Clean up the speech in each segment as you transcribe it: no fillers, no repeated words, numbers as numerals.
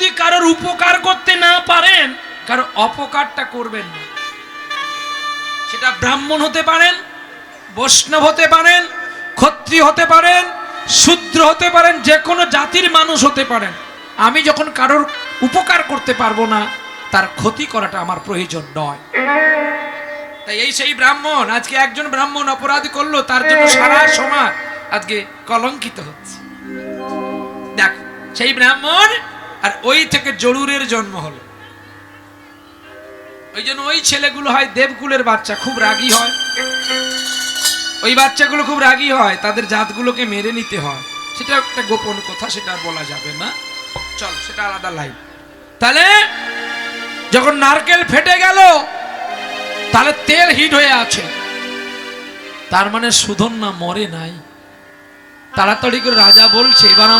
যদি কারোর উপকার করতে না পারেন, কারো অপকারটা করবেন না। সেটা ব্রাহ্মণ হতে পারেন, বৈষ্ণব হতে পারেন, ক্ষত্রিয় হতে পারেন, শূদ্র হতে পারেন, যে কোনো জাতির মানুষ হতে পারেন। আমি যখন কারোর উপকার করতে পারবো না, তার ক্ষতি করাটা আমার প্রয়োজন নয়। তাই এই সেই ব্রাহ্মণ, আজকে একজন ব্রাহ্মণ অপরাধ করলো, তার জন্য সারা সমাজ আজকে কলঙ্কিত হচ্ছে। দেখ, সেই ব্রাহ্মণ আর ওই থেকে জরুরের জন্ম হলো। ওই জন্য ওই ছেলেগুলো হয় দেবকুলের বাচ্চা, খুব রাগী হয়। ওই বাচ্চাগুলো খুব রাগী হয়, তাদের জাতগুলোকে মেরে নিতে হয়। সেটা একটা গোপন কথা, সেটা বলা যাবে না, চল সেটা আলাদা লাইন। তাহলে যখন নারকেল ফেটে গেল, তাহলে তেল হিট হয়ে আছে, তার মানে সুধন্যা মরে নাই। তাড়াতাড়ি করে রাজা বলছে, এবার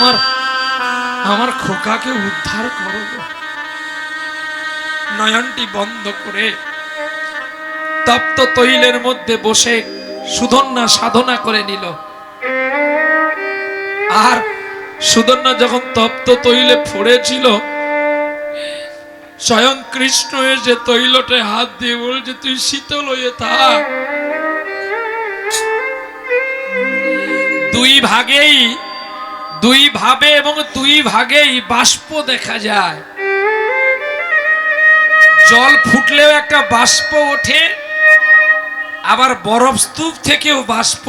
আমার খোকাকে উদ্ধার করো। নয়নটি বন্ধ করে তপ্ত তৈলের মধ্যে বসে সুধন্যা সাধনা করে নিল। আর সুধন্যা যখন তপ্ত তৈলে পড়েছিল, স্বয়ং কৃষ্ণ এসে তৈলটে হাত দিয়ে বলছে, তুই শীতল হয়ে থাক। দুই ভাবে এবং দুই ভাগেই বাষ্প দেখা যায়। জল ফুটলেও একটা বাষ্প ওঠে, আবার বরফ স্তূপ থেকেও বাষ্প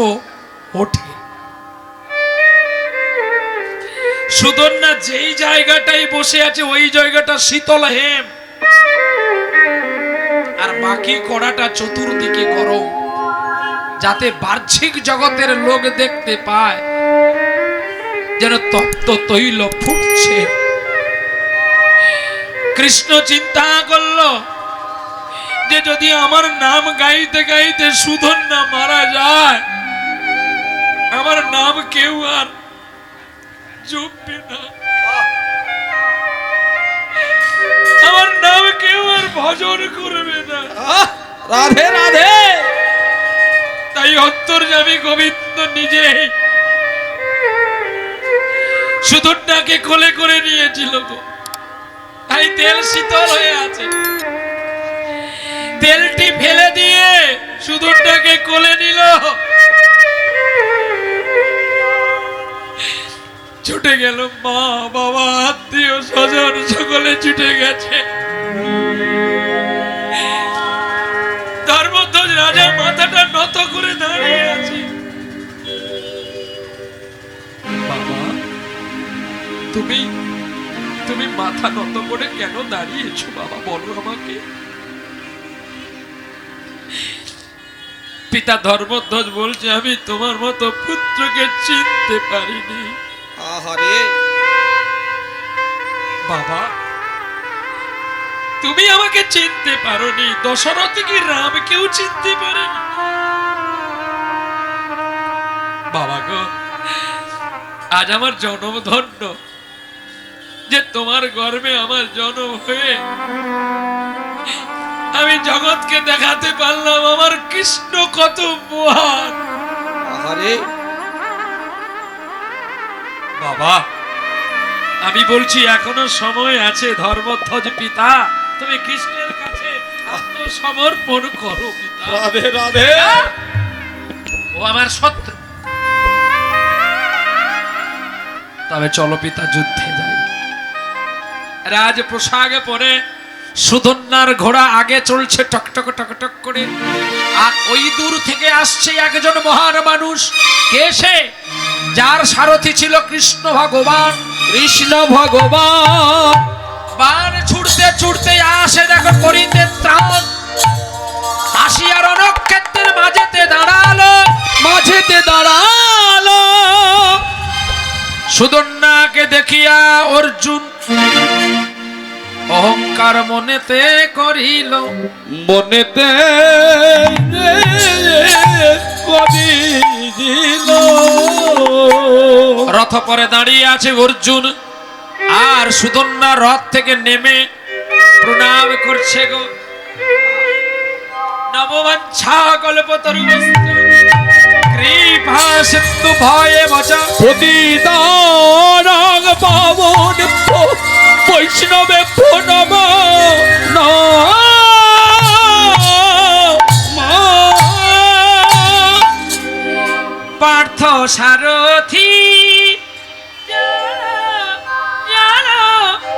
ওঠে। সুধন্যা যেই জায়গাটাই বসে আছে, ওই জায়গাটা শীতল হেম, আর বাকি কড়াটা চতুর্দিকে গরম, যাতে বাহ্যিক জগতের লোক দেখতে পায় যেন তপ্ত তৈল ফুটছে। কৃষ্ণ চিন্তা করল যে যদি আমার নাম গাইতে গাইতে সুধন্যা মারা যায়, আমার নাম কেউ আর জপবে না, আমার নাম কেউ আর ভজন করবে না। রাধে রাধে। তাই অন্তর্যামী গোবিন্দ নিজে সুধন্যাকে কোলে করে নিয়েছিল গো। তাই তেল শীতল হয়ে আছে, তেলটি ফেলে দিয়ে সুধন্যাকে কোলে নিল। ছুটে গেল মা বাবা, আত্মীয় স্বজন সকলে ছুটে গেছে। ধর্মধ্বজ রাজা মাথাটা নত করে দাঁড়িয়ে আছে। বাবা, তুমি মাথা নত করে কেন দাঁড়িয়েছো বাবা, বলো আমাকে। পিতা ধর্মধ্বজ বলছে, আমি তোমার মতো পুত্রকে চিনতে পারিনি। আহারে বাবা, তুমি আমাকে চিনতে পারোনি, দশরথ কি রামকেও চিনতে পারেনি। বাবা গো, আজ আমার জন্ম ধন্য যে তোমার গর্ভে আমার জন্ম হয়ে আমি জগৎকে দেখাতে পারলাম আমার কৃষ্ণ কত মহান। আহারে বাবা, আমি বলছি এখনো সময় আছে। ধর্মধ্বজ পিতা, তুমি কৃষ্ণের কাছে আত্মসমর্পণ করো পিতা। রাধে রাধে। ও আমার শত্রু, তবে চলো পিতা যুদ্ধে যাই। রাজ পোশাকে পরে সুধন্যার ঘোড়া আগে চলছে টকটক টকটক করে, আর ওই দূর থেকে আসছে একজন মহান মানুষ। কে সে? যার সারথি ছিল কৃষ্ণ ভগবান। কৃষ্ণ ভগবান বান ছুটতে ছুটতে আসে, দেখো করিতে ত্রাণ, আসিয়া রণক্ষেত্রের মাঝেতে দাঁড়ালো। সুধন্যাকে দেখিয়া অর্জুন অহংকার মনেতে করিল, মনেতে করিল। রথ পরে দাঁড়িয়ে আছে অর্জুন, আর সুধন্যা রথ থেকে নেমে প্রণাম করছে গো। নমঃ কল্পতরুবস্তু কৃপা সিন্ধু ভয়ে বচ পতিতানাং পাবন বৈষ্ণবে প্রণাম পার্থ সারথি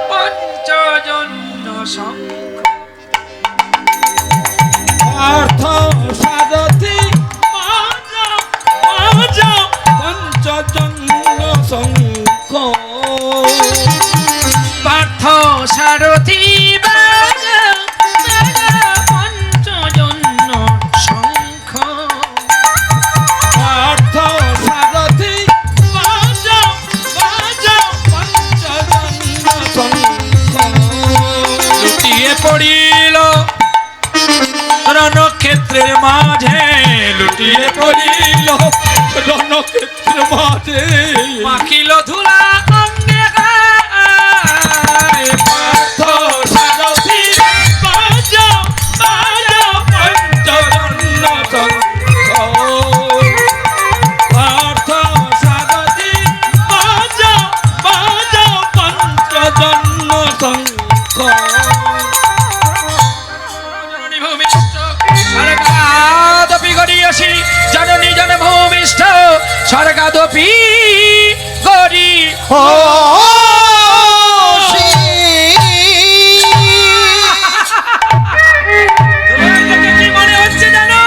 পঞ্চজন্য পার্থ সারথি পঞ্চজন্য শঙ্খ পার্থ সারথি পঞ্চজন্য শঙ্খ পার্থ সারথি পঞ্চজন্য শঙ্খ লুটিয়ে পড়িল রণক্ষেত্রের মাঝে, লুটিয়ে পড়িল রণক্ষেত্র মাঝে মাখিল ধুলা অঙ্গে গায়ে। পার্থ সারথি পঞ্চজন্য শঙ্খ পার্থ সারথি পঞ্চজন্য শঙ্খ জননী ভূমিষ্ঠ স্বর্গাদপি গরিয়সি, জননী জন ভূমিষ্ঠ স্বর্গাদপি গরি। তোমায় দেখে কি মনে হচ্ছে জানো?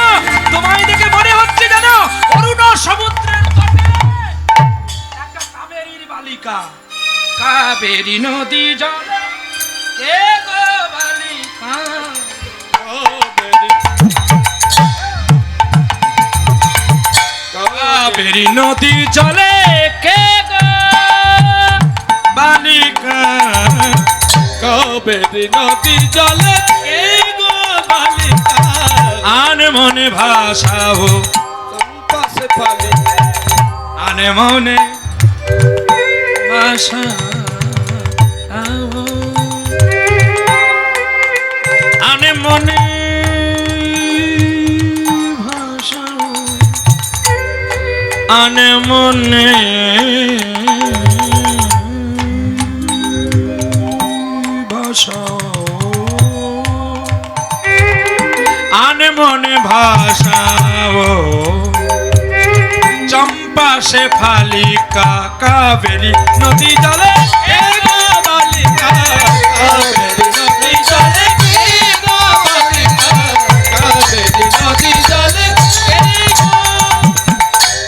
তোমায় দেখে মনে হচ্ছে জানো অরুণ সমুদ্রের তটে একটা কাবেরীর বালিকা। কাবেরী নদী জলে কে গো বালিকা? কাবেরী নদী জলে কে গো বালিকা? কাবেরী নদী জলে কে গো বালিকা? আনে মনে ভাষাও, চম্পাসে ফালে আনে মনে ভাষা, আনে মনে ভাষা, আনে মনে ভাষা, আনে মনে ভাষাও। চম্পা সে ফালিকা কাবেরী নদী জলে কে গো বালিকা? কাবেরী নদী জলে কে গো বালিকা? কাবেরী নদী জলে কে গো?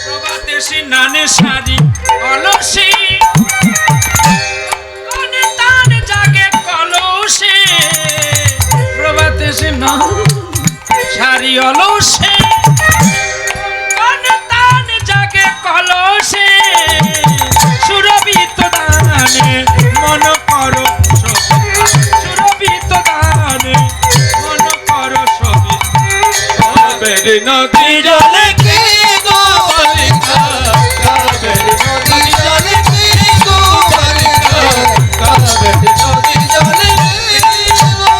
প্রভাতে সিনানে সারি অলসী, কানে তান জাগে কলসে। প্রভাতে সিনা সারি অলসে, কানে তান জাগে কলসে। সুরভিত দানে মন করো সখী, সুরভিত দানে মন করো সখী। কাবেরী নদী জলে কে গো বালিকা? কাবেরী নদী জলে কে গো বালিকা? কাবেরী নদী জলে কে গো?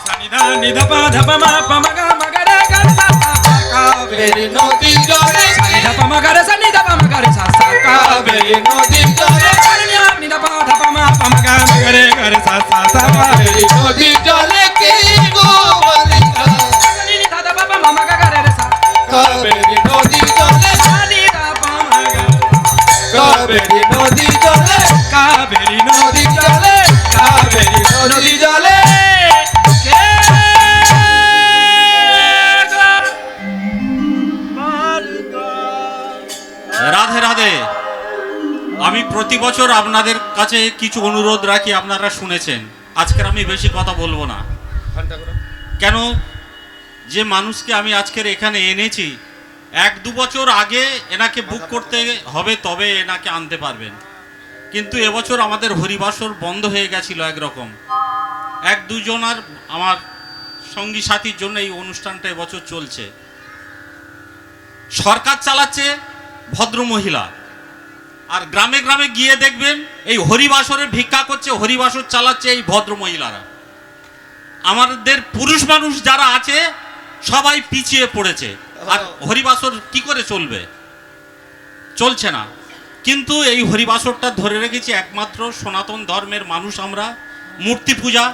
সানি ধানি ধপা ধপা মা পা মা গা মা গা রে গা সা সা সা। কাবেরী নদী জলে সানি ধপা মা গা রে সানি ধপা মা গা রে সা সা। কাবেরী নদী জলে সানি নি ধপা ধপা মা পা মা গা মা গা রে সা সা সা। কাবেরী নদী জলে কে গো বালিকা? সানি নি ধপা মা মা গা রে সা। কাবেরী নদী জলে সানি ধপা মা গা। কাবেরী নদী জলে কাবেরী নদী জলে কাবেরী নদী জলে কে গো বালিকা? রাধে রাধে। আমি প্রতি বছর আপনাদের কাছে কিছু অনুরোধ রাখি, আপনারা শুনেছেন। আজকের আমি বেশি কথা বলবো না। কেন, যে মানুষকে আমি আজকের এখানে এনেছি, 1-2 বছর আগে এনাকে বুক করতে হবে, তবে এনাকে আনতে পারবেন। কিন্তু এবছর আমাদের হরিবাসর বন্ধ হয়ে গেছিল একরকম। 1-2 জনার আমার সঙ্গী সাথীর জন্য এই অনুষ্ঠানটা এবছর চলছে। সরকার চালাচ্ছে ভদ্র মহিলা, আর গ্রামে গ্রামে গিয়ে দেখবেন এই হরিবাসরে ভিক্ষা করছে, হরিবাসর চালাচ্ছে এই ভদ্র মহিলারা। আমাদের পুরুষ মানুষ যারা আছে সবাই পিছিয়ে পড়েছে, আর হরিবাসর কি করে চলবে? চলছে না। কিন্তু এই হরিবাসরটা ধরে রেখেছি একমাত্র সনাতন ধর্মের মানুষ আমরা। মূর্তি পূজা,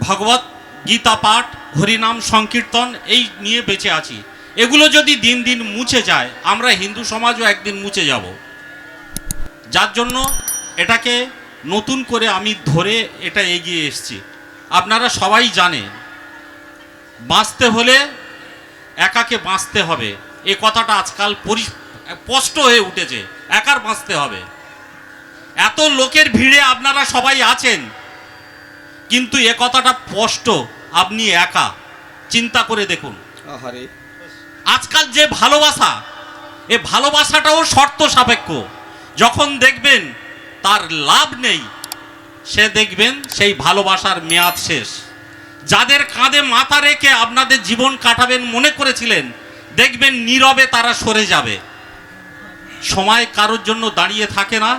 ভগবত গীতা পাঠ, হরিনাম সংকীর্তন এই নিয়ে বেঁচে আছি। এগুলো যদি দিন দিন মুছে যায়, আমরা হিন্দু সমাজও একদিন মুছে যাব। যার জন্য এটাকে নতুন করে আমি ধরে এটা এগিয়ে এসেছি। আপনারা সবাই জানেন, বাঁচতে হলে একাকে বাঁচতে হবে, এ কথাটা আজকাল স্পষ্ট হয়ে উঠেছে। একার বাঁচতে হবে। এত লোকের ভিড়ে আপনারা সবাই আছেন, কিন্তু এ কথাটা স্পষ্ট, আপনি একা। চিন্তা করে দেখুন, আজকাল যে ভালোবাসা, এ ভালোবাসাটাও শর্ত সাপেক্ষ। যখন দেখবেন তার লাভ নেই, সে দেখবেন সেই ভালোবাসার মেয়াদ শেষ। যাদের কাঁধে মাথা রেখে আপনাদের জীবন কাটাবেন মনে করেছিলেন, দেখবেন নীরবে তারা সরে যাবে। সময় কারোর জন্য দাঁড়িয়ে থাকে না,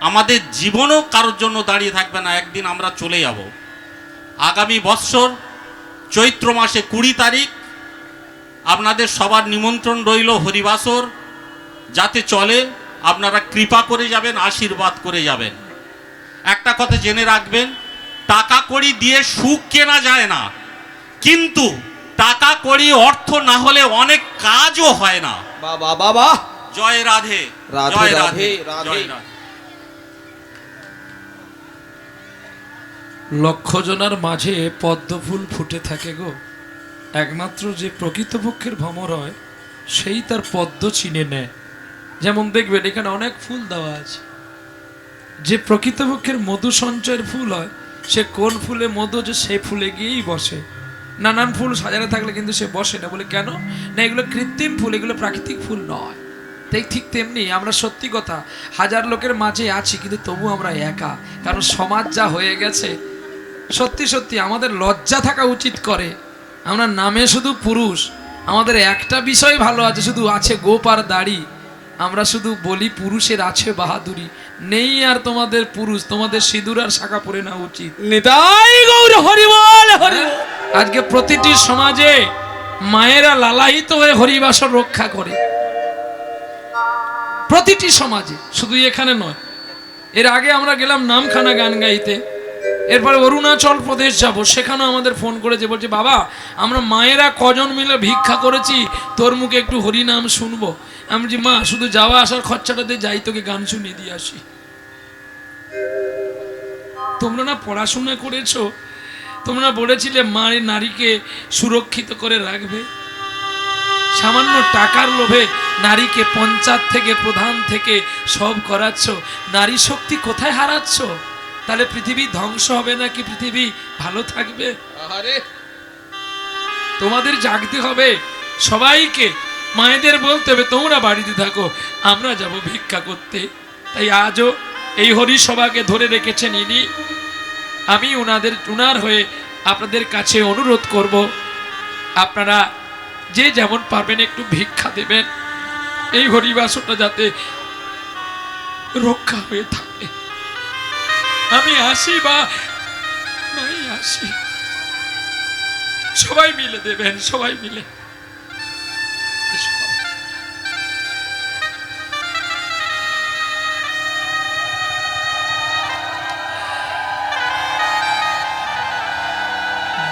আমাদের জীবনও কারোর জন্য দাঁড়িয়ে থাকবে না। একদিন আমরা চলে যাব। আগামী বৎসর চৈত্র মাসে 20 তারিখ আপনাদের সবার নিমন্ত্রণ রইল হরিবাসর। যাতে চলে, আপনারা কৃপা করে যাবেন, আশীর্বাদ করে যাবেন। একটা কথা জেনে রাখবেন, টাকা কড়ি দিয়ে সুখ কেনা যায় না, কিন্তু টাকা কড়ি অর্থ না হলে অনেক কাজও হয় না। বাবা বাবা, জয় রাধে, রাধে জয় রাধে, রাধে, রাধে। জয় রাধে। লক্ষ জনার মাঝে পদ্ম ফুল ফুটে থাকে গো। একমাত্র যে প্রকৃতপক্ষের ভ্রমর হয়, সেই তার পদ্ম চিনে নেয়। যেমন দেখবেন এখানে অনেক ফুল দেওয়া আছে। যে প্রকৃতপক্ষের মধু সঞ্চয়ের ফুল হয়, সে কোন ফুলে মধু যে সেই ফুলে গিয়েই বসে। নানান ফুল সাজানো থাকলে কিন্তু সে বসে না। বলে কেন না, এগুলো কৃত্রিম ফুল, এগুলো প্রাকৃতিক ফুল নয়। তাই ঠিক তেমনি আমরা সত্যি কথা হাজার লোকের মাঝে আছি, কিন্তু তবু আমরা একা। কারণ সমাজ যা হয়ে গেছে, সত্যি সত্যি আমাদের লজ্জা থাকা উচিত করে। আমরা নামে শুধু পুরুষ, আমাদের একটা বিষয় ভালো আছে, শুধু আছে গোপ আর দাড়ি। আমরা শুধু বলি পুরুষের আছে বাহাদুরি, নেই আর তোমাদের পুরুষ, তোমাদের সিঁদুর আর শাখা পরে না উচিত। নিতাই গৌর হরিবল হরি। আজকে প্রতিটি সমাজে মায়েরা লালায়িত হয়ে হরিবাসর রক্ষা করে, প্রতিটি সমাজে, শুধু এখানে নয়। এর আগে আমরা গেলাম নামখানা গান গাইতে, এরপরে অরুণাচল প্রদেশ যাব, সেখানেও আমাদের ফোন করেছে, বলছে বাবা আমরা মায়েরা কজন মিলে ভিক্ষা করেছি, তোর মুখে একটু হরিনাম শুনবো। আমি বলছি মা শুধু যাওয়া আসার খরচাটাতে যাই, তোকে গান শুনিয়ে দিয়ে আসি। তোমরা না পড়াশোনা করেছো, তোমরা বলেছিলে নারীকে সুরক্ষিত করে রাখবে। সামান্য টাকার লোভে নারীকে পঞ্চায়েত থেকে, প্রধান থেকে সব করাচ্ছ। নারী শক্তি কোথায় হারাচ্ছ? তাহলে পৃথিবী ধ্বংস হবে নাকি পৃথিবী ভালো থাকবে? তোমাদের জাগতে হবে, সবাইকে মায়েদের বলতে হবে তোমরা বাড়িতে থাকো, আমরা যাব ভিক্ষা করতে। তাই আজও এই হরিসভাকে ধরে রেখেছেন ইনি। আমি উনার হয়ে আপনাদের কাছে অনুরোধ করব, আপনারা যে যেমন পারবেন একটু ভিক্ষা দেবেন, এই হরিবাসটা যাতে রক্ষা হয়ে থাকে। আমি আসি বা নাই আসি, সবাই মিলে দেবেন, সবাই মিলে।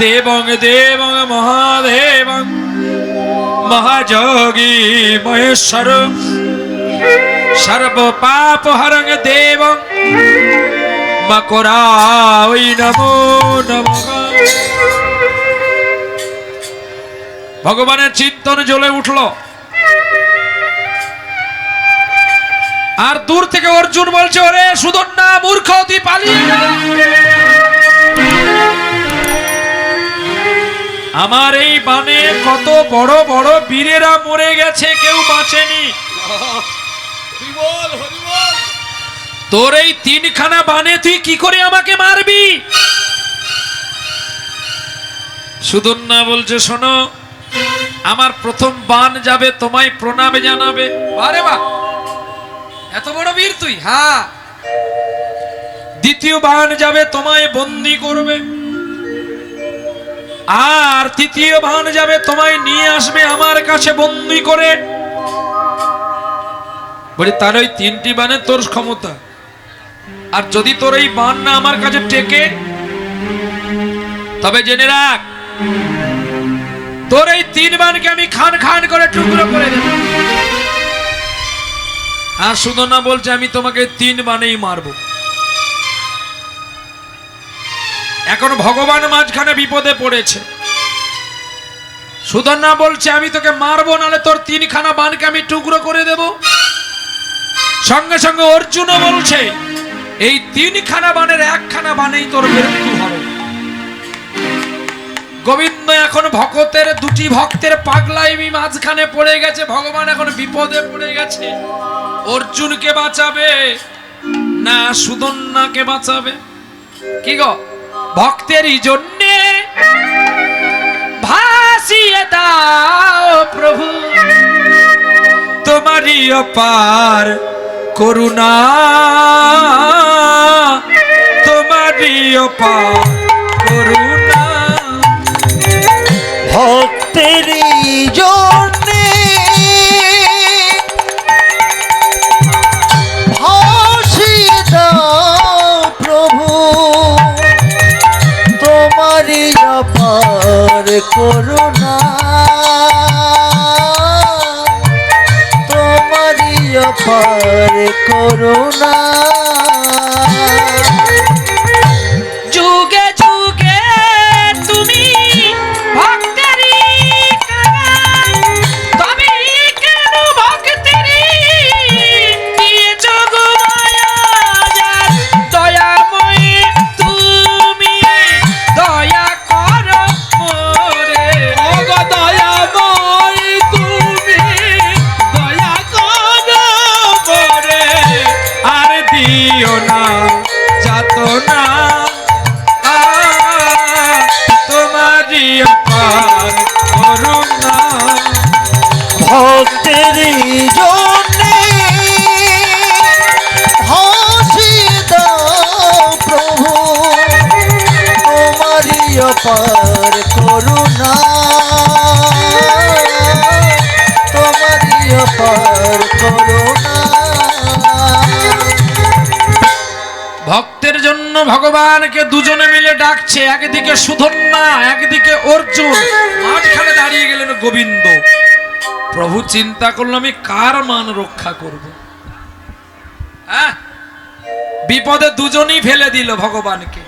দেবং দেবং মহাদেবং মহাযোগী মহেশ্বর সর্ব পাপ হরং দেবং মকরাই নমো নমঃ। ভগবানের চিন্তন জ্বলে উঠল, আর দূর থেকে অর্জুন বলছে ওরে সুদর্ণা মূর্খ, তুই পালিয়ে যা। আমার এই বানে কত বড় বড় বীরেরা মরে গেছে, কেউ বাঁচেনি। তোর এই 3খানা বানে তুই কি করে আমাকে মারবি? সুদর্ণা বলছে শোনো, আমার প্রথম বান যাবে তোমায় প্রণামে জানাবে। আরে বাহ, এত বড় বীর তুই। হ্যাঁ, দ্বিতীয় বান যাবে তোমায় বন্দী করবে, আর তৃতীয় বান যাবে তোমায় নিয়ে আসবে আমার কাছে বন্দী করে। বলি তার ওই 3টি বানে তোর ক্ষমতা, আর যদি তোর এই বান না আমার কাছে টেকে, তবে জেনে রাখ তোর এই 3 বানকে আমি খান খান করে টুকরো করে দেব। আর সুদর্ণা বলছে আমি তোমাকে 3 বানেই মারবো। এখন ভগবান মাঝখানে বিপদে পড়েছে। সুদর্ণা বলছে আমি তোকে মারবো, নালে তোর 3খানা বানকে আমি টুকরো করে দেব। সঙ্গে সঙ্গে অর্জুনও বলছে এই 3খানা বানের 1খানা বানেই তোর মৃত্যু হবে। গোবিন্দ এখন ভক্তের 2টি ভক্তের পাগলামি মাঝখানে পড়ে গেছে। ভগবান এখন বিপদে পড়ে গেছে। অর্জুনকে বাঁচাবে না সুদর্ণাকে বাঁচাবে? কি গো, ভক্তেরই জন্যে ভাসিয়ে দাও প্রভু তোমারই অপার করুণা, তোমারই অপার করুণা। ভক্তেরই জন্যে ভাসিয়ে দাও প্রভু তোমারই অপার করুণা, তোমারই অপার করুণা। যুগে যুগে তুমি ভক্তেরই কানা, তবে কেন ভক্তেরই যোগ মায়া যার দয়াময়ী তুমি দয়া করো মোরে। ওগো দয়াময়ী তুমি দয়া করো মোরে, আর দিও না যাতনা তোমারই অপার করুণা। ভক্তেরই জন্যে ভাসিয়ে দাও প্রভু তোমারই অপার করুণা, তোমারই অপার করুণা। ভক্তের জন্য ভগবানকে দুজনে মিলে ডাকছে, একদিকে সুধন্যা একদিকে অর্জুন, মাঝখানে দাঁড়িয়ে গেলেন গোবিন্দ। প্রভু চিন্তা করলো আমি কার মান রক্ষা করব? হ্যাঁ, বিপদে দুজনেই ফেলে দিল ভগবানকে।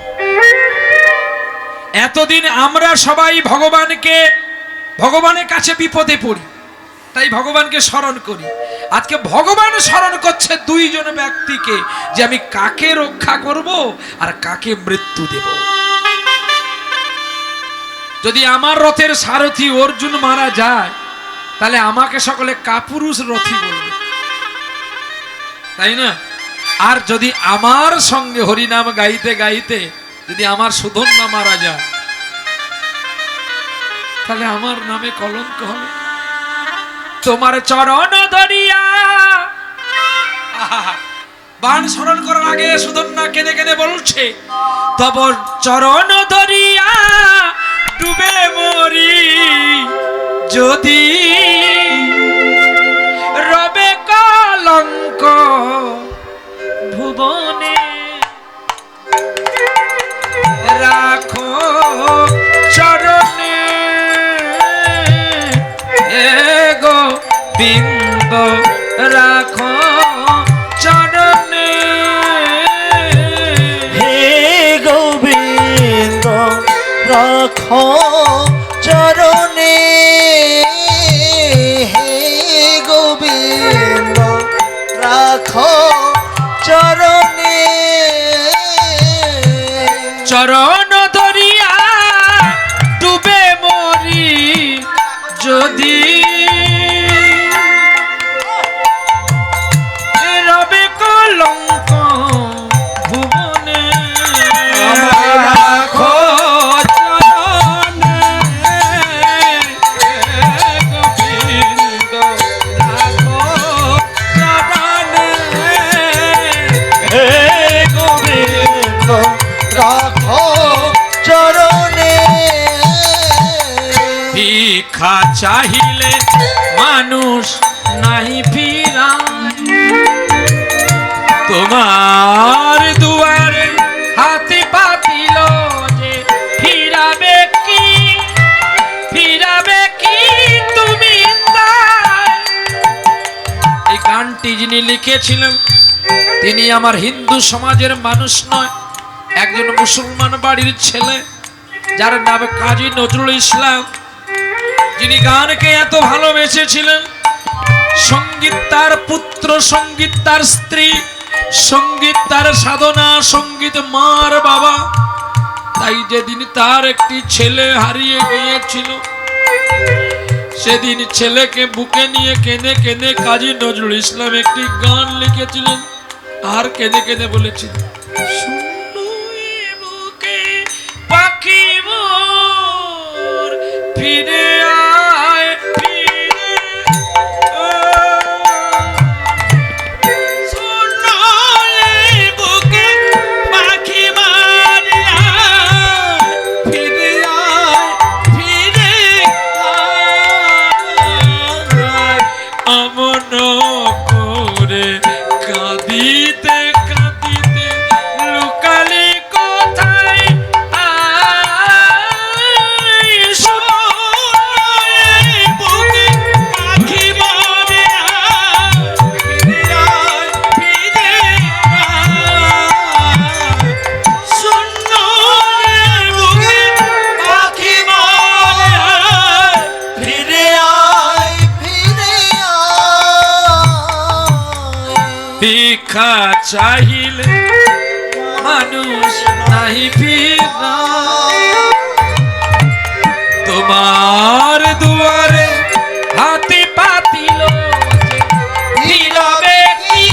এতদিন আমরা সবাই ভগবানের কাছে বিপদে পড়ি, তাই ভগবানকে স্মরণ করি। আজকে ভগবান স্মরণ করছে 2 জন ব্যক্তিকে, যে আমি কাকে রক্ষা করব আর কাকে মৃত্যু দেব। যদি আমার রথের সারথি অর্জুন মারা যায়, তাহলে আমাকে সকলে কাপুরুষ রথী বলবে, তাই না? আর যদি আমার সঙ্গে হরিনাম গাইতে গাইতে যদি আমার সুধন্যা মারা যায়, তাহলে আমার নামে কলঙ্ক হবে। তোমার চরণ ধরিয়া, বাণ স্মরণ করার আগে সুধন্যা কেঁদে কেঁদে বলছে তব চরণ ধরিয়া ডুবে মরি, যদি রবে কলঙ্ক ভুবনে, রাখো চরণে গোবিন্দ, রাখো চরণে। হে গোবিন্দ রাখো চরণে, হে গোবিন্দ রাখো চরণে। চরণ ধরিয়া ডুবে মরি, যদি রবে কলঙ্ক ভুবনে, রাখো চরণে গোবিন্দ, রাখো চরণে। হে গোবিন্দ রাখো চরণে। ভিক্ষা চাহিলে যিনি লিখেছিলেন তিনি আমার হিন্দু সমাজের মানুষ নয়, একজন মুসলমান বাড়ির ছেলে যার নাম কাজী নজরুল ইসলাম, যিনি গানকে এত ভালোবেসেছিলেন। সঙ্গীত তার পুত্র, সঙ্গীত তার স্ত্রী, সঙ্গীত তার সাধনা, সঙ্গীত মার বাবা। তাই যেদিন তার একটি ছেলে হারিয়ে গিয়েছিল, সেদিন ছেলেকে বুকে নিয়ে কেঁদে কেঁদে কাজী নজরুল ইসলাম একটি গান লিখেছিলেন, আর কেঁদে কেঁদে বলেছিলেন, শূন্য এ বুকে পাখি মোর ফিরে আয়, ফিরে আয়। শূন্য এ বুকে পাখি মারিয়া ফিরে আয়, ফিরে আয়। আমন করে কাঁদিতে কাঁদিতে লুকালি কোথায় আয়, শোয় বুকে পাখি মারিয়া ফিরে আয়, ফিরে আয়। শূন্য বুকে পাখি মারিয়া ফিরে আয়, ফিরে ভিক্ষা চাহিলে মানুষ নাহি ফিরা, তোমার দুয়ারে হাতি পাতিল ফিরাবে কি,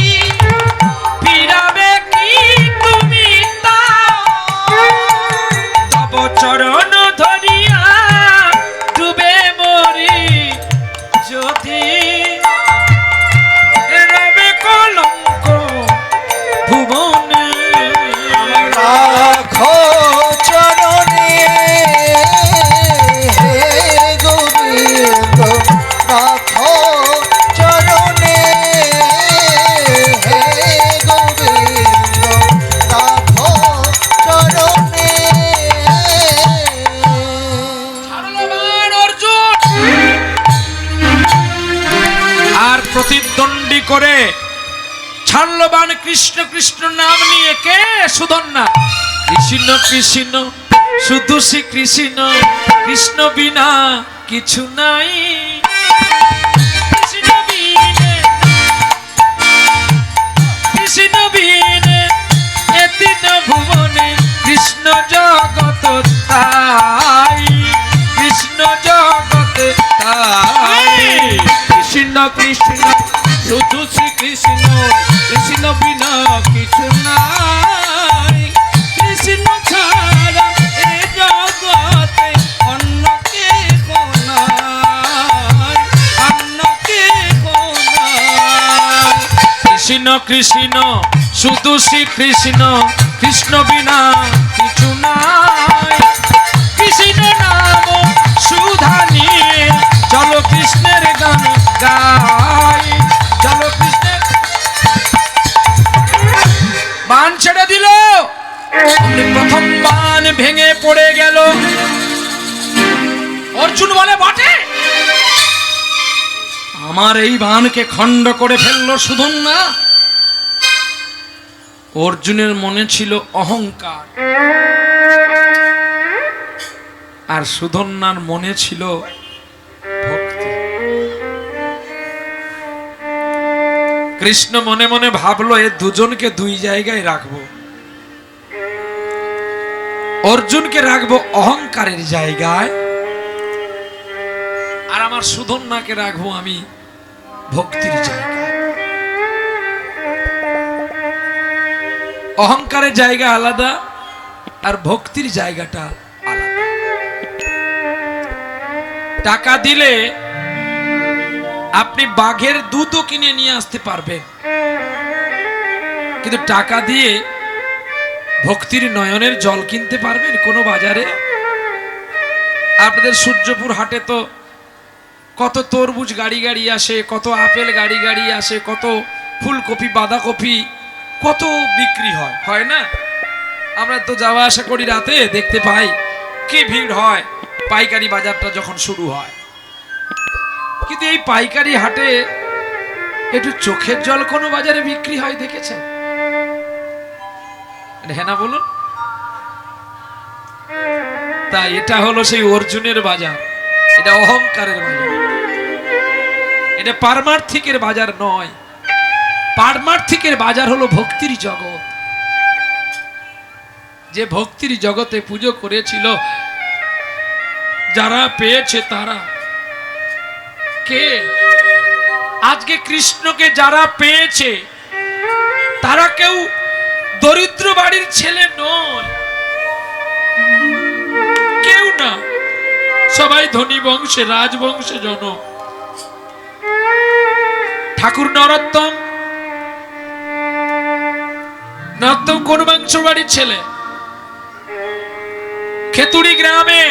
ফিরাবে কি তুমি তা, তব চরণ ধরিয়া ডুবে মরি যদি রবে কলঙ্ক ভুবনে। রাখো চরণে হে গোবিন্দ, রাখো চরণে হে গোবিন্দ, রাখো চরণে। ছাড়লবান অর্জুন আর প্রতিদ্বন্দ্বী করে ছাড়লবান কৃষ্ণ কৃষ্ণ নাম নিয়ে কে? সুধন্যা। কৃষ্ণ কৃষ্ণ শুধু শ্রী কৃষ্ণ, কৃষ্ণ বিনা কিছু নাই। কৃষ্ণ বিনে, কৃষ্ণ বিনে এদিন ভুবনে, কৃষ্ণ জগত তাই, কৃষ্ণ জগত তাই। কৃষ্ণ কৃষ্ণ শুধু শ্রী কৃষ্ণ, কৃষ্ণ বিনা কিছু নাই। কৃষ্ণ ছাড়া এ জগতে অন্য কেহ নাই, অন্য কেহ নাই। কৃষ্ণ কৃষ্ণ শুধু শ্রী কৃষ্ণ, কৃষ্ণ বিনা কিছু নাই। কৃষ্ণ নাম সুধা নিয়ে চলো কৃষ্ণের গান গাই, চলো কৃষ্ণের। বান ছেড়ে দিল, প্রথম বান ভেঙে পড়ে গেল। অর্জুন বলে বটে, আমার এই বানকে খণ্ড করে ফেললো সুধন্যা। অর্জুনের মনে ছিল অহংকার, আর সুধন্যার মনে ছিল ভক্তি। কৃষ্ণ মনে মনে ভাবলো এ দুজনকে দুই জায়গায় রাখবো। অর্জুনকে রাখবো অহংকারের জায়গায়, আর আমার সুধন্যাকে রাখবো আমি ভক্তির জায়গায়। অহংকারের জায়গা আলাদা, আর ভক্তির জায়গাটা আলাদা। টাকা দিলে আপনি বাঘের দুধও কিনে নিয়ে আসতে পারবেন, কিন্তু টাকা দিয়ে ভক্তির নয়নের জল কিনতে পারবেন কোনো বাজারে? আপনাদের সূর্যপুর হাটে তো কত তরমুজ গাড়ি গাড়ি আসে, কত আপেল গাড়ি গাড়ি আসে, কত ফুলকপি বাঁধাকপি কত বিক্রি হয়, হয় না? আমরা তো যাওয়া আসা করি, রাতে দেখতে পাই কি ভিড় হয় পাইকারি বাজারটা যখন শুরু হয়। কিন্তু এই পাইকারি হাটে একটু চোখের জল কোনো বাজারে বিক্রি হয় দেখেছেন? হ্যাঁ না বলুন? তাই এটা হলো সেই অর্জুনের বাজার, এটা অহংকারের বাজার, এটা পারমার্থিকের বাজার নয়। পারমার্থিকের বাজার হলো ভক্তির জগৎ। যে ভক্তির জগতে পুজো করেছিল, যারা পেয়েছে তারা কে? আজকে কৃষ্ণকে যারা পেয়েছে তারা কেউ দরিদ্র বাড়ির ছেলে নয়, কেউ না, সবাই ধনী বংশে, রাজবংশে জনক। ঠাকুর নরোত্তম কোন বংশ বাড়ির ছেলে? খেতুড়ি গ্রামে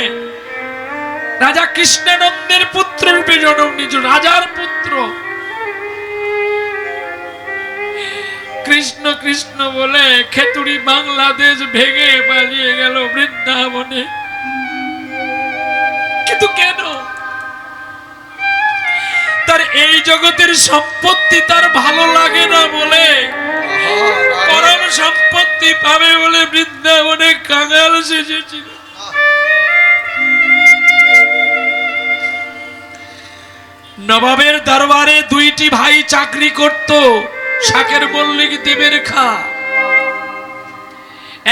রাজা কৃষ্ণানন্দের পুত্র রূপে জন্ম নিজ, রাজার পুত্র। কৃষ্ণ কৃষ্ণ বলে খেতুড়ি বাংলাদেশ ভেঙে পালিয়ে গেল বৃন্দাবনে। কিন্তু কেন? তার এই জগতের সম্পত্তি তার ভালো লাগে না বলে, পরম সম্পত্তি পাবে বলে বৃন্দাবনে কাঙাল সেজেছিল। নবাবের দরবারে দুইটি ভাই চাকরি করত, শাকের মল্লিক, দেবের খা।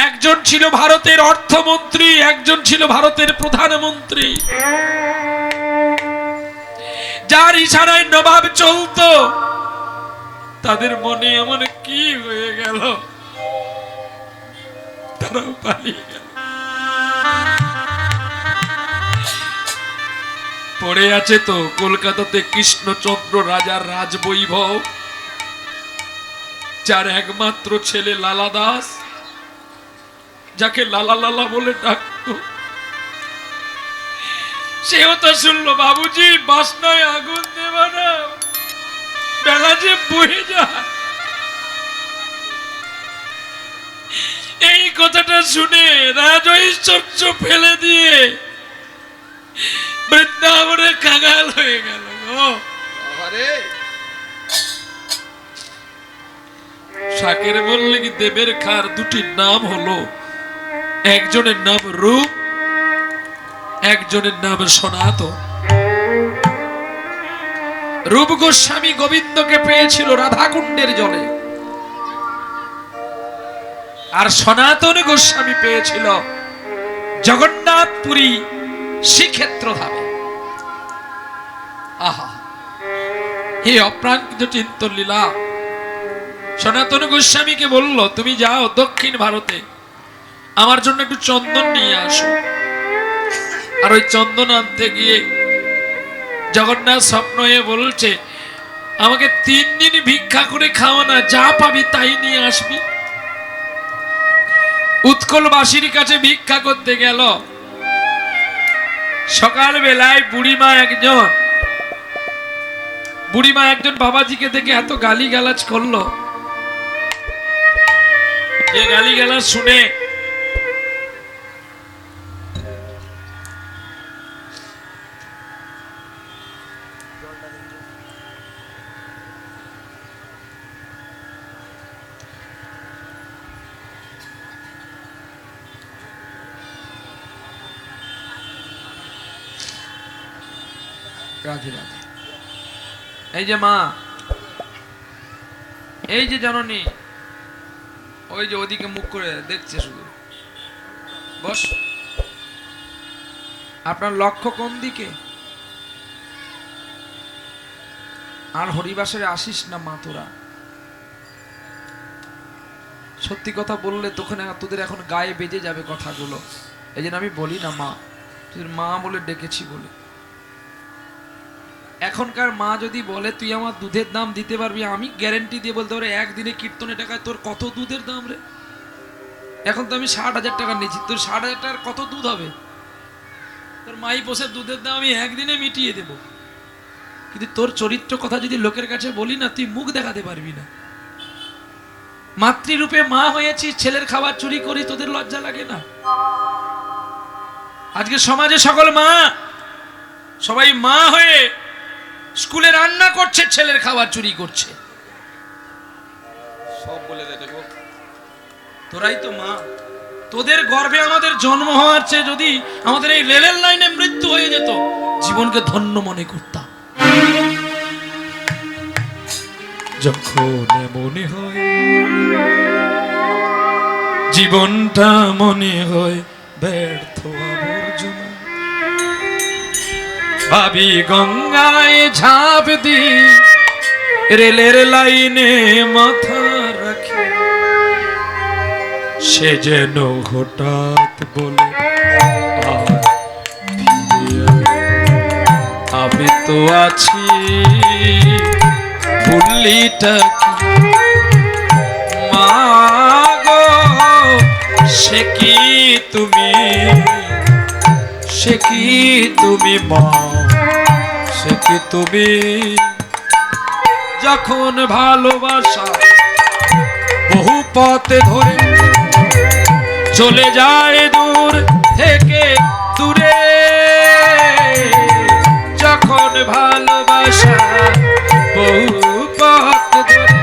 একজন ছিল ভারতের অর্থমন্ত্রী, একজন ছিল ভারতের প্রধানমন্ত্রী। যার ইশারায় নবাব চলতো, তাদের মনে এমন কি হয়ে গেল, তারাও পালিয়ে গেল। পড়ে আছে তো কলকাতাতে কৃষ্ণচন্দ্র রাজার রাজবৈভব, যার একমাত্র ছেলে লালা দাস, যাকে লালা লালা বলে ডাকতো। সেও তো শুনলো, বাবুজি বাসনায় আগুন দেবা না, বেলা যে বয়ে যায়। এই কথাটা শুনে রাজৈশ্বর্য ফেলে দিয়ে বৃন্দাবনে কাঙাল হয়ে গেল। শাকের মল্লিক, দেবের খার দুটি নাম হলো, একজনের নাম রূপ, একজনের নাম সনাতন। রূপ গোস্বামী গোবিন্দকে পেয়েছিল রাধাকুণ্ডের জলে, আর সনাতন গোস্বামী পেয়েছিল জগন্নাথপুরী শ্রীক্ষেত্র ধামে। আহা, এই অপ্রাকৃত চিন্তন লীলা। সনাতন গোস্বামীকে বলল, তুমি যাও দক্ষিণ ভারতে, আমার জন্য একটু চন্দন নিয়ে আসো। আর ওই চন্দন আনতে গিয়ে জগন্নাথ স্বপ্ন হয়ে বলছে, আমাকে 3 দিন ভিক্ষা করে খাওয়া না, যা পাবি তাই নিয়ে আসবি। উৎকলবাসীর কাছে ভিক্ষা করতে গেল। সকাল বেলায় বুড়িমা একজন বাবাজিকে দেখে এত গালিগালাজ করলো, যে গালিগালাজ শুনে রাধে রাধে। এই যে মা, এই যে জননী, ওই যে ওদিকে মুখ করে দেখছে শুধু। বস, আপনার লক্ষ্য কোন দিকে? আর হরিবাসরে আসিস না মা তোরা। সত্যি কথা বললে তোদের এখন গায়ে বেজে যাবে কথাগুলো। এই জন্য আমি বলি না মা, তোদের মা বলে ডেকেছি বলে। এখনকার মা যদি বলে তুই আমার দুধের দাম দিতে পারবি, আমি গ্যারেন্টি দিয়ে বলতে পারি একদিনে কীর্তনের টাকায় তোর কত দুধের দাম রে। এখন তো আমি 60,000 টাকা নিয়েছি, তোর 60,000 টাকার কত দুধ হবে? তোর মাই পোষের দুধের দাম আমি একদিনে মিটিয়ে দেব। কিন্তু তোর চরিত্র কথা যদি লোকের কাছে বলি না, তুই মুখ দেখাতে পারবি না। মাতৃরূপে মা হয়েছি, ছেলের খাবার চুরি করি, তোদের লজ্জা লাগে না? আজকে সমাজে সকল মা, সবাই মা হয়ে স্কুলে রান্না করছে, ছেলের খাবার চুরি করছে। সব বলে দেবো। তোরাই তো মা, তোদের গর্ভে আমাদের জন্ম হওয়ার চেয়ে যদি আমাদের এই রেলের লাইনে মৃত্যু হয়ে যেত, জীবনকে ধন্য মনে করতাম। যখন মনে হয় জীবনটা মনে হয় ব্যর্থ আবর্জনা, ভাবি গঙ্গায় ঝাঁপ দি রেলের লাইনে মাথা রাখি, সে যেন হঠাৎ বলে আর ফিরে আয়। আমি তো আছি ভুলিটা কি মা গো, সে কি তুমি, সে কি তুমি মা, সে কি তুমি। যখন ভালোবাসা বহু পথে ধরে চলে যায় দূর থেকে দূরে, যখন ভালোবাসা বহু পথ ধরে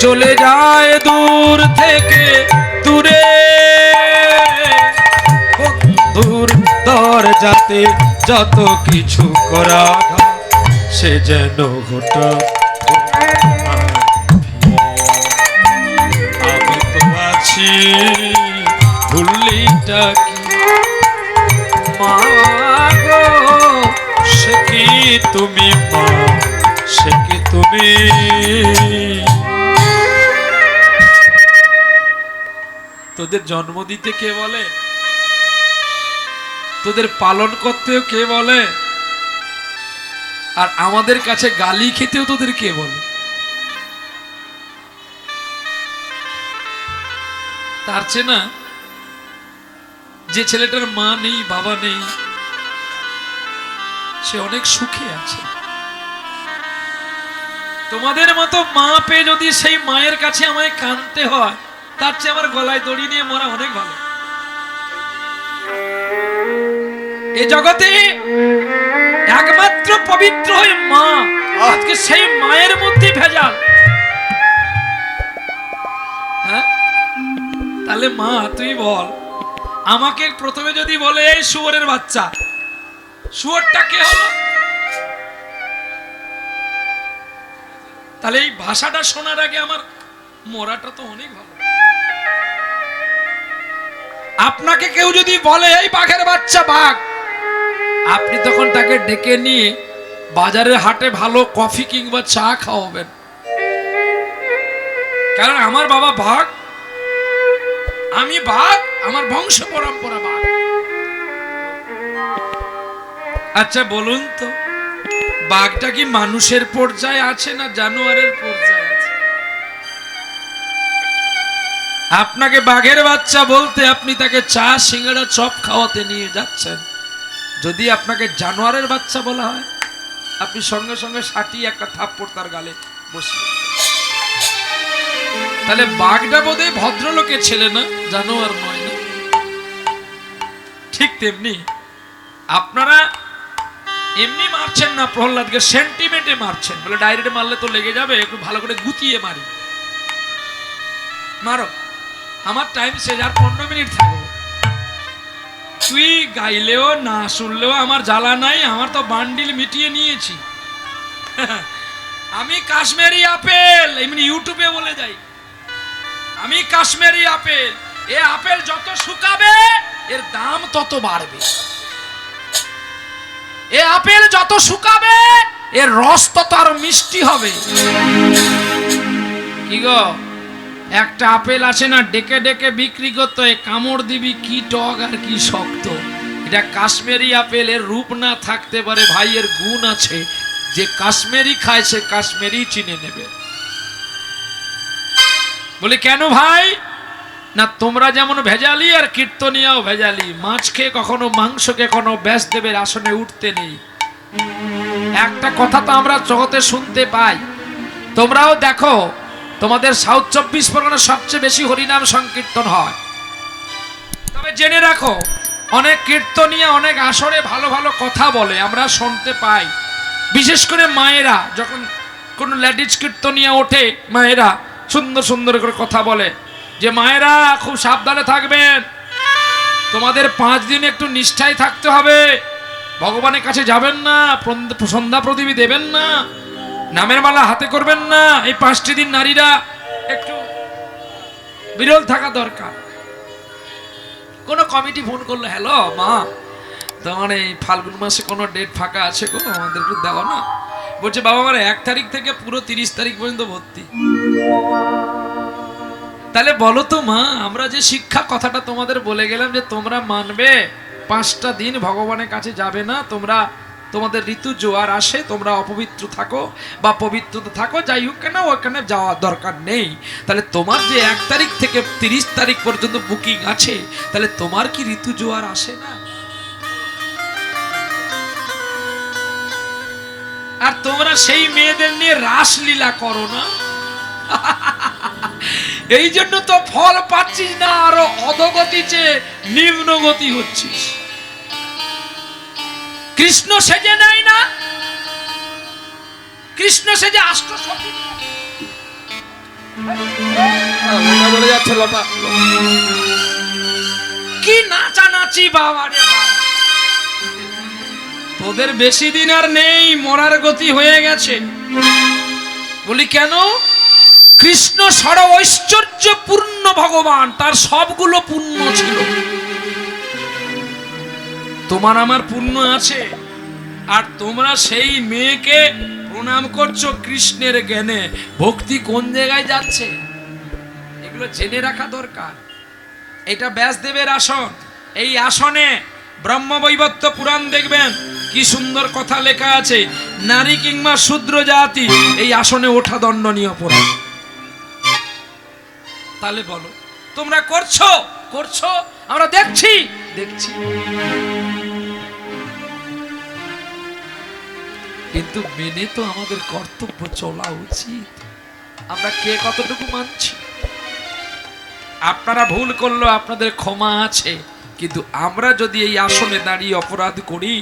চলে যায় দূর থেকে দূরে, বন্ধুর দরজাতে যত কিছু করা সে যেন হঠাৎ আমি তো আছি ভুলিটা কি মা গো, সে কি তুমি মা, সে কি তুমি। তোদের জন্ম দিতে কে বলে, তোদের পালন করতেও কে বলে, আর আমাদের কাছে গালি খেতেও তোদের কে বলে। তার চেয়ে না যে ছেলেটার মা নেই বাবা নেই সে অনেক সুখে আছে। তোমাদের মতো মা পেয়ে যদি সেই মায়ের কাছে আমায় কাঁদতে হয়, তার চেয়ে আমার গলায় দড়ি নিয়ে মরা অনেক ভালো। এ জগতে একমাত্র পবিত্র হয় মা, আজকে সেই মায়ের মধ্যে ভেজাল। হ্যাঁ, তাহলে মা তুই বল, আমাকে প্রথমে যদি বলে এই শুয়োরের বাচ্চা, শুয়োরটা কে হলো? তাহলে এই ভাষাটা শোনার আগে আমার মরাটা তো অনেক ভালো। আপনাকে কেউ যদি বলে এই বাঘের বাচ্চা বাঘ, আপনি তখন তাকে ডেকে নিয়ে বাজারের হাটে ভালো কফি কিংবা চা খাওয়াবেন, কারণ আমার বাবা বাঘ, আমি বাঘ, আমার বংশ পরম্পরা বাঘ। আচ্ছা বলুন তো, বাঘটা কি মানুষের পর্যায়ে আছে না জানোয়ারের পর্যায়ে আছে? আপনাকে বাঘের বাচ্চা বলতে আপনি তাকে চা সিঙ্গাড়া চপ খাওয়াতে নিয়ে যাচ্ছেন। যদি আপনাকে জানোয়ারের বাচ্চা বলা হয়, আপনি সঙ্গে সঙ্গে সাটিয়ে একটা থাপ্পড় তার গালে বসিয়ে। তাহলে বাঘটা বোধহয় ভদ্রলোকের ছেলে না, জানোয়ার নয় না। ঠিক তেমনি আপনারা এমনি মারছেন না প্রহ্লাদকে, সেন্টিমেন্টে মারছেন। বলে ডাইরেক্ট মারলে তো লেগে যাবে, একটু ভালো করে গুতিয়ে মারি। মারো, আমার টাইম শেষ, আর 15 মিনিট থাকবো। তুই গাইলেও না শুনলেও আমার জ্বালা নাই, আমার তো বান্ডিল মিটিয়ে নিয়েছি। আমি কাশ্মীরি আপেল, এমনি ইউটিউবে বলে যাই আমি কাশ্মীরি আপেল। এ আপেল যত শুকাবে এর দাম তত বাড়বে। এ আপেল যত শুকাবে এর রস তত আরো মিষ্টি হবে। কি গো, একটা আপেল আছে না ডেকে ডেকে বিক্রি করতো, এ কামড় দিবি কি টক আর কি শক্ত। এটা কাশ্মীরি আপেল, এর রূপ না থাকতে পারে ভাই, এর গুণ আছে। যে কাশ্মীরি খায় সে কাশ্মীরি চিনে নেবে। বলি কেন ভাই? না তোমরা যেমন ভেজালি আর কীর্তনিয়াও ভেজালি। মাছ খেয়ে কখনো মাংসকে কোনো ব্যাসদেবের আসনে উঠতে নেই। একটা কথা তো আমরা জগতে শুনতে পাই, তোমরাও দেখো, তোমাদের সাউথ 24 পরগনা সবচেয়ে বেশি হরিনাম সংকীর্তন হয়। তবে জেনে রাখো, অনেক কীর্তনিয়া অনেক আসরে ভালো ভালো কথা বলে, আমরা শুনতে পাই। বিশেষ করে মায়েরা যখন কোনো লেডিজ কীর্তনিয়া ওঠে, মায়েরা সুন্দর সুন্দর করে কথা বলে যে মায়েরা খুব সাবধানে থাকবেন, তোমাদের 5 দিন একটু নিষ্ঠায় থাকতে হবে, ভগবানের কাছে যাবেন না, সন্ধ্যা প্রদীপী দেবেন না, নামের মালা হাতে করবেন না, এই 5টি দিন নারীরা একটু বিরল থাকা দরকার। কোনো কমিটি ফোন করলো, হ্যালো মা, তোমার এই ফাল্গুন মাসে কোনো ডেট ফাঁকা আছে গো, আমাদের একটু দাও না। বলছে বাবা আমার 1 তারিখ থেকে পুরো 30 তারিখ পর্যন্ত ভর্তি। তাহলে বলো তো মা, আমরা যে শিক্ষা কথাটা তোমাদের বলে গেলাম যে তোমরা মানবে, 5টা দিন ভগবানের কাছে যাবে না, তোমরা তোমাদের ঋতু জোয়ার আসে, তোমরা অপবিত্র থাকো বা পবিত্র থাকো, যাই হোক কেন ওখানে যাওয়ার দরকার নেই। তাহলে তোমার যে 1 তারিখ থেকে 30 তারিখ পর্যন্ত বুকিং আছে, তাহলে তোমার কি ঋতু জোয়ার আসে না? আর তোমরা সেই মেয়েদের নিয়ে রাসলীলা করো না, এই জন্য তো ফল পাচ্ছিস না, আরো অধোগতি চেয়ে নিম্নগতি হচ্ছিস। কৃষ্ণ সেজে নাই না, কৃষ্ণ সেজে আষ্টসখী বলে যাচ্ছে লতা। কি নাচানাচি বাবা রে বাবা। তোদের বেশি দিন আর নেই, মরার গতি হয়ে গেছে। বলি কেন? কৃষ্ণ সর্ব ঐশ্বর্য পূর্ণ ভগবান, তার সবগুলো পুণ্য ছিল। তোমার আমার পুণ্য আছে, আর তোমরা সেই মেয়েকে প্রণাম করছো কৃষ্ণের জ্ঞানে। ভক্তি কোন জায়গায় যাচ্ছে এগুলো জেনে রাখা দরকার। এটা ব্যাসদেবের আসন, এই আসনে ব্রহ্মবৈবর্ত পুরাণ দেখবেন কি সুন্দর কথা লেখা আছে, নারী কিংবা শূদ্র জাতি এই আসনে ওঠা দণ্ডনীয় অপরাধ। তাহলে বলো তোমরা করছো করছো, আমরা দেখছি দেখছি, কিন্তু মেনে তো আমাদের কর্তব্য চলা উচিত। আমরা কে কতটুকু মানছি? আপনারা ভুল করলো আপনাদের ক্ষমা আছে, কিন্তু আমরা যদি এই আসনে দাঁড়িয়ে অপরাধ করি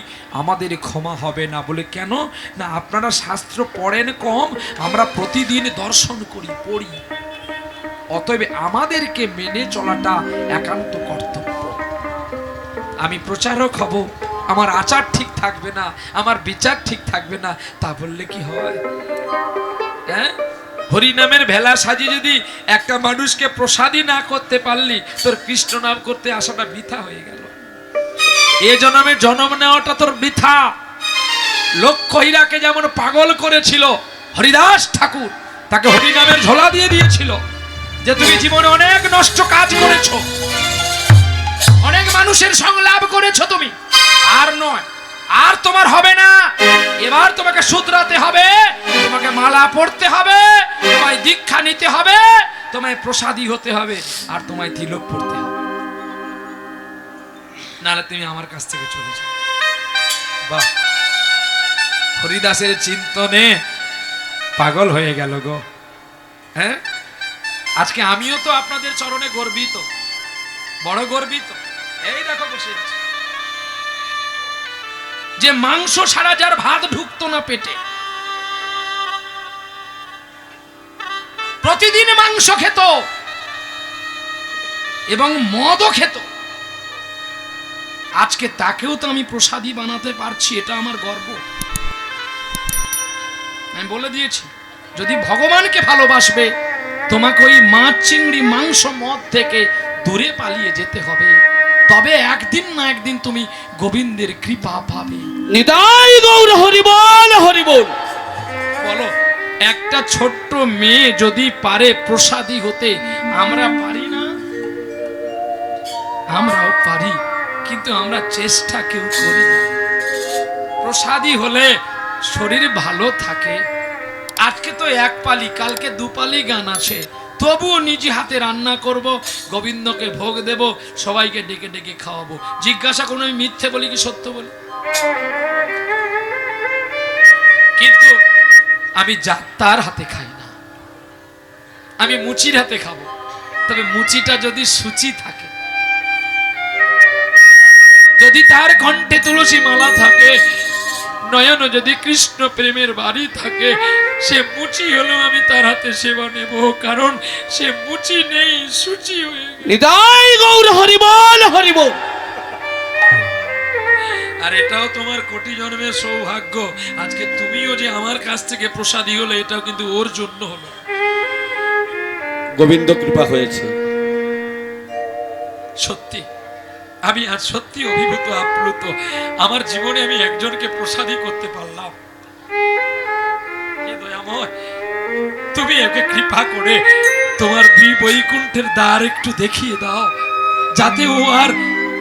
আমাদের ক্ষমা হবে না। বলে কেন না? আপনারা শাস্ত্র পড়েন কম, আমরা প্রতিদিন দর্শন করি, পড়ি, অতএব আমাদেরকে মেনে চলাটা একান্ত কর্তব্য। আমি প্রচারক হব, আমার আচার ঠিক থাকবে না, আমার বিচার ঠিক থাকবে না, তা বললে কি হয়? হ্যাঁ, হরিনামের ভেলা সাজিয়ে যদি একটা মানুষকে প্রসাদী না করতে পারলি, তোর কৃষ্ণ নাম করতে আসাটা বৃথা হয়ে গেল। এ জন্মে জন্ম নেওয়াটা তোর বৃথা। লক্ষ্য হীরাকে যেমন পাগল করেছিল হরিদাস ঠাকুর, তাকে হরিনামের ঝোলা দিয়ে দিয়েছিল যে তুমি জীবনে অনেক নষ্ট কাজ করেছো, অনেক মানুষের সংলাপ করেছো তুমি, আর নয়, আর তোমার হবে না। এবার তোমাকে শুধরাতে হবে, তোমাকে মালা পড়তে হবে, তোমায় দীক্ষা নিতে হবে, তোমায় প্রসাদী হতে হবে, আর তোমায় তিলক পড়তে হবে, নাহলে তুমি আমার কাছ থেকে চলে যাও। বাহ, হরিদাসের চিন্তনে পাগল হয়ে গেল গো। হ্যাঁ, আজকে আমিও তো আপনাদের চরণে গর্বিত, বড় গর্বিত। এই দেখো বসে আছি, যে মাংস ছাড়া যার ভাত ঢুকতো না পেটে, প্রতিদিন মাংস খেত এবং মদও খেত, আজকে তাকেও তো আমি প্রসাদী বানাতে পারছি, এটা আমার গর্ব। আমি বলে দিয়েছি, যদি ভগবানকে ভালোবাসবে তোমাকে ওই মাছ চিংড়ি মাংস মদ থেকে দূরে পালিয়ে যেতে হবে, তবে একদিন না একদিন তুমি গোবিন্দের কৃপা পাবে। নিতাই গৌর হরিবল হরিবল। বলো, একটা ছোট্ট মেয়ে যদি পারে প্রসাদী হতে, আমরা পারি না? আমরাও পারি, কিন্তু আমরা চেষ্টা কেউ করি না। প্রসাদী হলে শরীর ভালো থাকে। আজকে তো 1 পালি, কালকে 2 পালি গান আছে, তবুও নিজে হাতে রান্না করব, গোবিন্দকে ভোগ দেব, সবাইকে ডেকে ডেকে খাওয়াবো। জিজ্ঞাসা করুন আমি মিথ্যে বলি কি সত্য বলি? কিন্তু আমি যাত্রার হাতে খাই না, আমি মুচির হাতে খাবো, তবে মুচিটা যদি সূচি থাকে, যদি তার কণ্ঠে তুলসী মালা থাকে, নয়ন যদি কৃষ্ণ প্রেমের বাড়ি থাকে, সে মুচি হলেও আমি তার হাতে সেবা নেব, কারণ সে মুচি নেই, সূচি হয়ে গেছে। নিতাই গৌর হরিবল হরিবল। আর এটাও তোমার কোটি জন্মের সৌভাগ্য, আজকে তুমিও যে আমার কাছ থেকে প্রসাদী হলে, এটাও কিন্তু ওর জন্য হলো। গোবিন্দ কৃপা হয়েছে। সত্যি আমি আজ সত্যি অভিভূত, আপ্লুত। আমার জীবনে আমি একজনকে প্রসাদী করতে পারলাম। হে দয়াময়, তুমি একে কৃপা করে তোমার দুই বৈকুণ্ঠের দ্বার একটু দেখিয়ে দাও, যাতে ও আর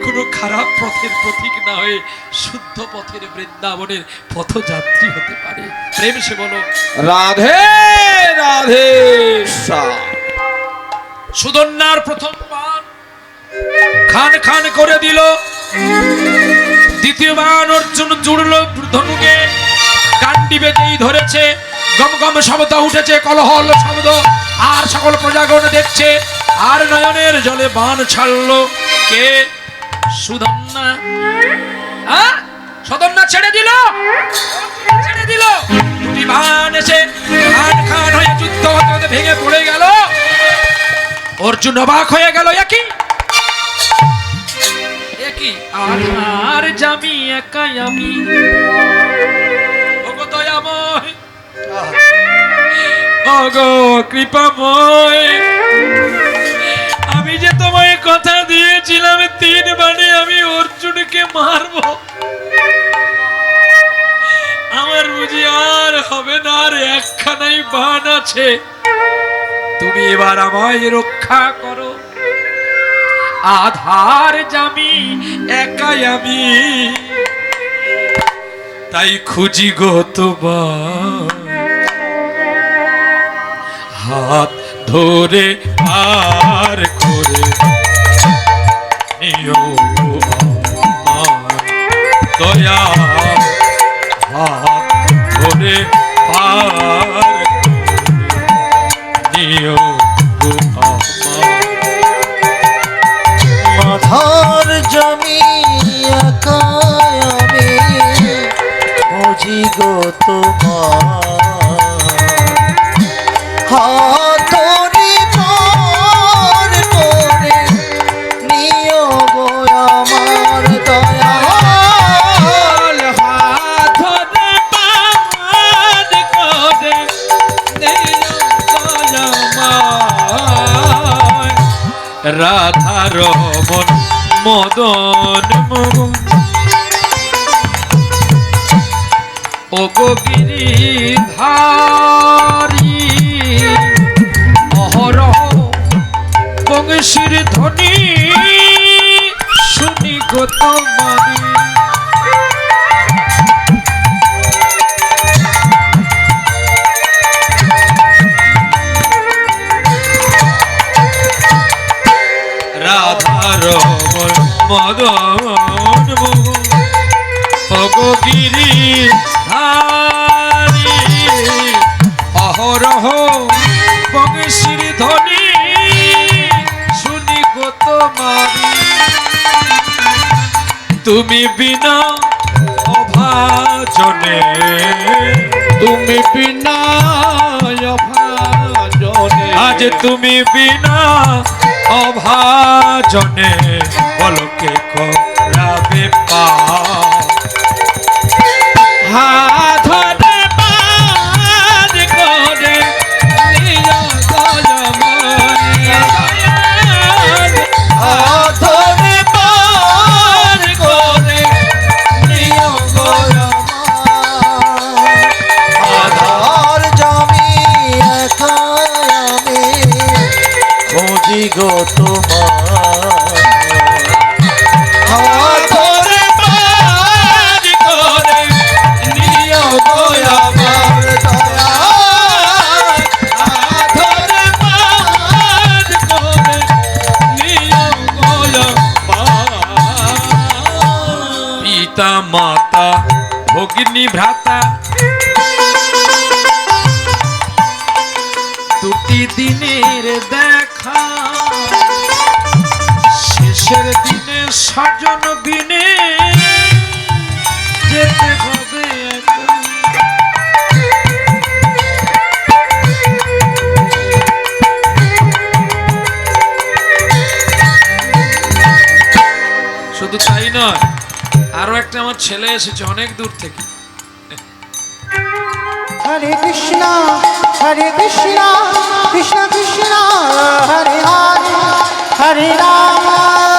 কোনো খারাপ পথের প্রতীক না হয়ে শুদ্ধ পথের বৃন্দাবনের পথযাত্রী হতে পারে। প্রেম সে বলো রাধে রাধে। সুদন্যার প্রথম পান খান খান করে দিল, দ্বিতীয়বার অর্জুন জুড়ল ধনুকে, গান্ডি বেজেই ধরেছে, গম গম শব্দ উঠেছে, কলহল শব্দ, আর সকল প্রজাগণ দেখছে, আর নয়নের জলে বাণ ছাড়লো কে? সুদন্যা। সুদন্যা ছেড়ে দিল, ছেড়ে দিল, দুটি বাণ এসে খান খান হয়ে যুদ্ধ হতে হতে ভেঙে পড়ে গেল। অর্জুন অবাক হয়ে গেল, একই একই আর জামি একাই আমি। ওগো দয়াময়, ওগো কৃপাময়, আমি যে তোমায় কথা দিয়েছিলাম 3 বাণে আমি অর্জুনকে মারব, আমার বুঝি আর হবে না, আর একখানাই বাণ আছে, তুমি এবার আমায় রক্ষা করো। আধার জামি একাই আমি, তাই খুঁজি গো তোমার, হাত ধরে পার করে নিও আমার দয়া, হাত ধরে পার নিও আমার। মাথার জমি একাই আমি, খুঁজি গো তোমার, হাতরি পার করে নিও গো আমার দয়াল, হাত ধরে পার করে নিও দয়াময়। রাধা রমন মদন মোহন, ওগো গিরিধারী, অহরহ বংশীর ধ্বনি শুনি গো তোমারি। রাধার মদন মোহন, ওগো গিরিধারী, অহরহ বংশীর ধ্বনি শুনি গো তোমারি। তুমি বিনা অভাজনে, তুমি বিনা অভাজনে, আজ তুমি বিনা অভাজনে, বলকে করাবে পা, হাত ধরে পার করে নিও দয়াময়, হাতরি পার করে নিও গো আমার, আধার জমি একাই আমি, খুঁজি গো তোমার, হাতরি পার করে নিও গো আমার দয়াল, ধরে পার করে নিও পিতা মাতা ভগিনী ভ্রাতা, দুটি দিনের দেখা, শেষের দিনে স্বজন বিনে যেতে হবে নয়, আরো একটা আমার ছেলে এসেছে অনেক দূর থেকে। হরে কৃষ্ণ কৃষ্ণ কৃষ্ণ হরে হরে হরে রাম